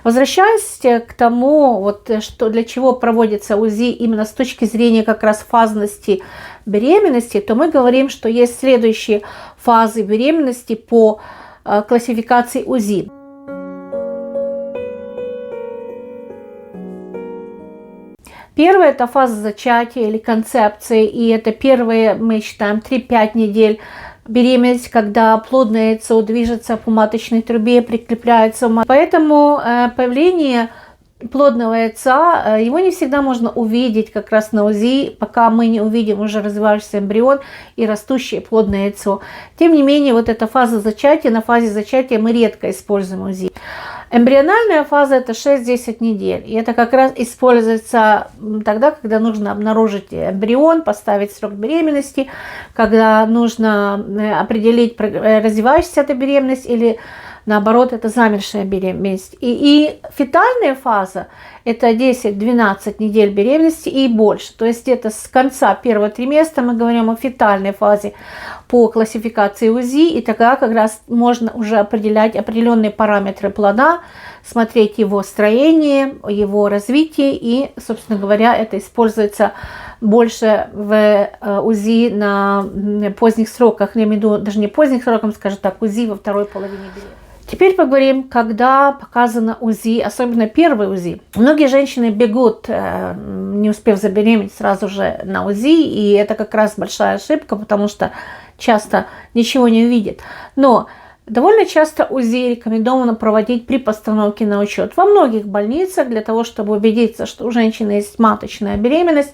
Возвращаясь к тому, вот, что для чего проводится УЗИ именно с точки зрения как раз фазности беременности, то мы говорим, что есть следующие фазы беременности по классификации УЗИ. Первая – это фаза зачатия или концепции, и это первые, мы считаем, 3-5 недель беременность, когда плодное яйцо движется по маточной трубе, прикрепляется. Поэтому появление плодного яйца, его не всегда можно увидеть как раз на УЗИ, пока мы не увидим уже развивающийся эмбрион и растущее плодное яйцо. Тем не менее, вот эта фаза зачатия, на фазе зачатия мы редко используем УЗИ. Эмбриональная фаза – это 6-10 недель, и это как раз используется тогда, когда нужно обнаружить эмбрион, поставить срок беременности, когда нужно определить, развивающаяся эта беременность или наоборот, это замершая беременность. И фетальная фаза – это 10-12 недель беременности и больше. То есть это с конца первого триместра мы говорим о фетальной фазе по классификации УЗИ. И тогда как раз можно уже определять определенные параметры плода, смотреть его строение, его развитие. И, собственно говоря, это используется больше в УЗИ на поздних сроках. Я имею в виду даже не поздних сроках, скажем так, УЗИ во второй половине беременности. Теперь поговорим, когда показано УЗИ, особенно первый УЗИ. Многие женщины бегут, не успев забеременеть, сразу же на УЗИ, и это как раз большая ошибка, потому что часто ничего не увидят. Но довольно часто УЗИ рекомендовано проводить при постановке на учет. Во многих больницах для того, чтобы убедиться, что у женщины есть маточная беременность,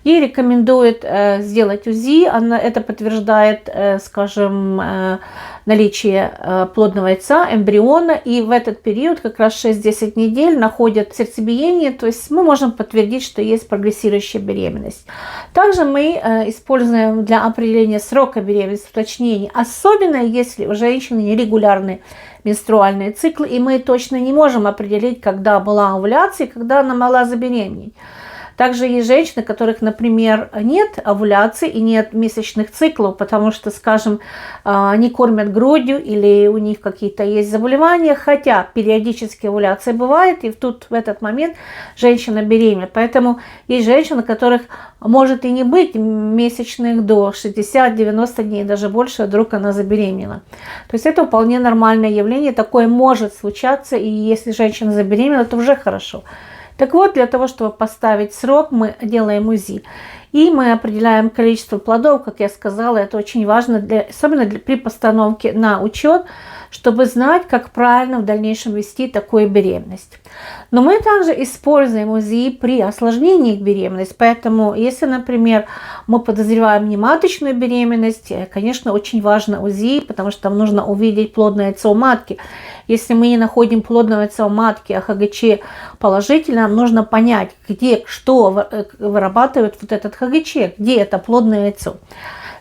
ей рекомендуют сделать УЗИ. Это подтверждает, скажем, наличие плодного яйца, эмбриона. И в этот период, как раз 6-10 недель, находят сердцебиение. То есть мы можем подтвердить, что есть прогрессирующая беременность. Также мы используем для определения срока беременности уточнение. Особенно если у женщины нерегулярные менструальные циклы. И мы точно не можем определить, когда была овуляция и когда она могла забеременеть. Также есть женщины, у которых, например, нет овуляции и нет месячных циклов, потому что, скажем, они кормят грудью или у них какие-то есть заболевания, хотя периодически овуляция бывает, и тут в этот момент женщина беременна. Поэтому есть женщины, у которых может и не быть месячных до 60-90 дней, даже больше, вдруг она забеременела. То есть это вполне нормальное явление, такое может случаться, и если женщина забеременела, то уже хорошо. Так вот, для того, чтобы поставить срок, мы делаем УЗИ. И мы определяем количество плодов, как я сказала, это очень важно, особенно при постановке на учет, чтобы знать, как правильно в дальнейшем вести такую беременность. Но мы также используем УЗИ при осложнении беременности, поэтому если, например, мы подозреваем нематочную беременность, конечно, очень важно УЗИ, потому что там нужно увидеть плодное яйцо у матки. Если мы не находим плодного яйца у матки, а ХГЧ положительно, нам нужно понять, где, что вырабатывает вот этот ХГЧ, где это плодное яйцо.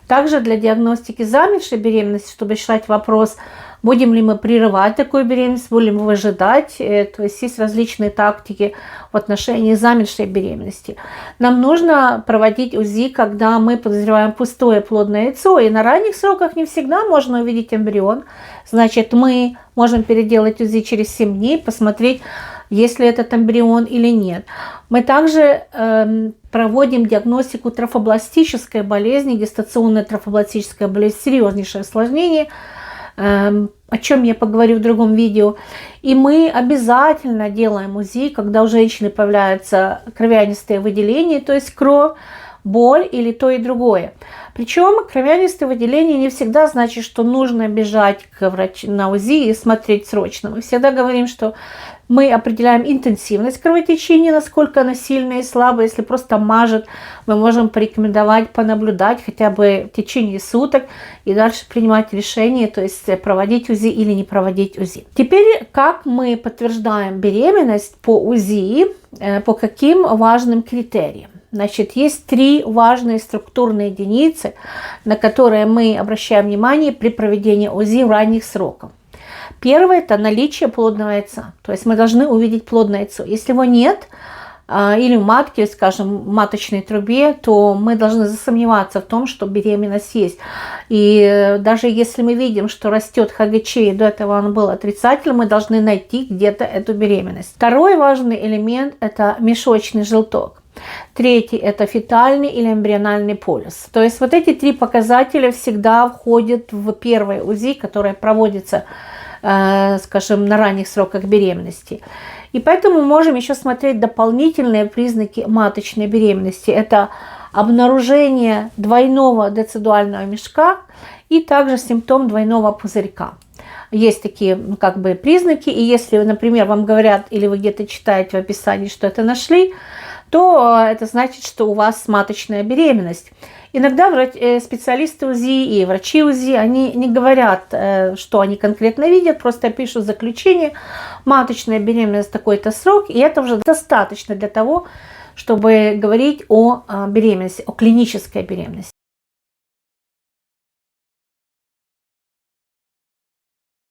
Также для диагностики замершей беременности, чтобы решать вопрос, будем ли мы прерывать такую беременность, будем ли выжидать, то есть есть различные тактики в отношении замершей беременности. Нам нужно проводить УЗИ, когда мы подозреваем пустое плодное яйцо, и на ранних сроках не всегда можно увидеть эмбрион. Значит, мы можем переделать УЗИ через 7 дней, посмотреть, есть ли этот эмбрион или нет. Мы также проводим диагностику трофобластической болезни, гестационная трофобластическая болезнь, серьезнейшее осложнение, о чем я поговорю в другом видео. И мы обязательно делаем УЗИ, когда у женщины появляются кровянистые выделения, то есть кровь, боль или то и другое. Причем кровянистые выделения не всегда значит, что нужно бежать к врачу на УЗИ и смотреть срочно. Мы всегда говорим, что мы определяем интенсивность кровотечения, насколько она сильная и слабая. Если просто мажет, мы можем порекомендовать понаблюдать хотя бы в течение суток и дальше принимать решение, то есть проводить УЗИ или не проводить УЗИ. Теперь, как мы подтверждаем беременность по УЗИ, по каким важным критериям? Значит, есть 3 важные структурные единицы, на которые мы обращаем внимание при проведении УЗИ в ранних сроках. Первое – это наличие плодного яйца. То есть мы должны увидеть плодное яйцо. Если его нет, или в матке, скажем, в маточной трубе, то мы должны засомневаться в том, что беременность есть. И даже если мы видим, что растет ХГЧ, и до этого он был отрицательным, мы должны найти где-то эту беременность. Второй важный элемент – это мешочный желток. Третий – это фетальный или эмбриональный полюс. То есть вот эти 3 показателя всегда входят в первое УЗИ, которое проводится, скажем, на ранних сроках беременности. И поэтому мы можем еще смотреть дополнительные признаки маточной беременности. Это обнаружение двойного децидуального мешка и также симптом двойного пузырька. Есть такие как бы признаки, и если, например, вам говорят или вы где-то читаете в описании, что это нашли, то это значит, что у вас маточная беременность. Иногда специалисты УЗИ и врачи УЗИ, они не говорят, что они конкретно видят, просто пишут заключение: маточная беременность такой-то срок, и это уже достаточно для того, чтобы говорить о беременности, о клинической беременности.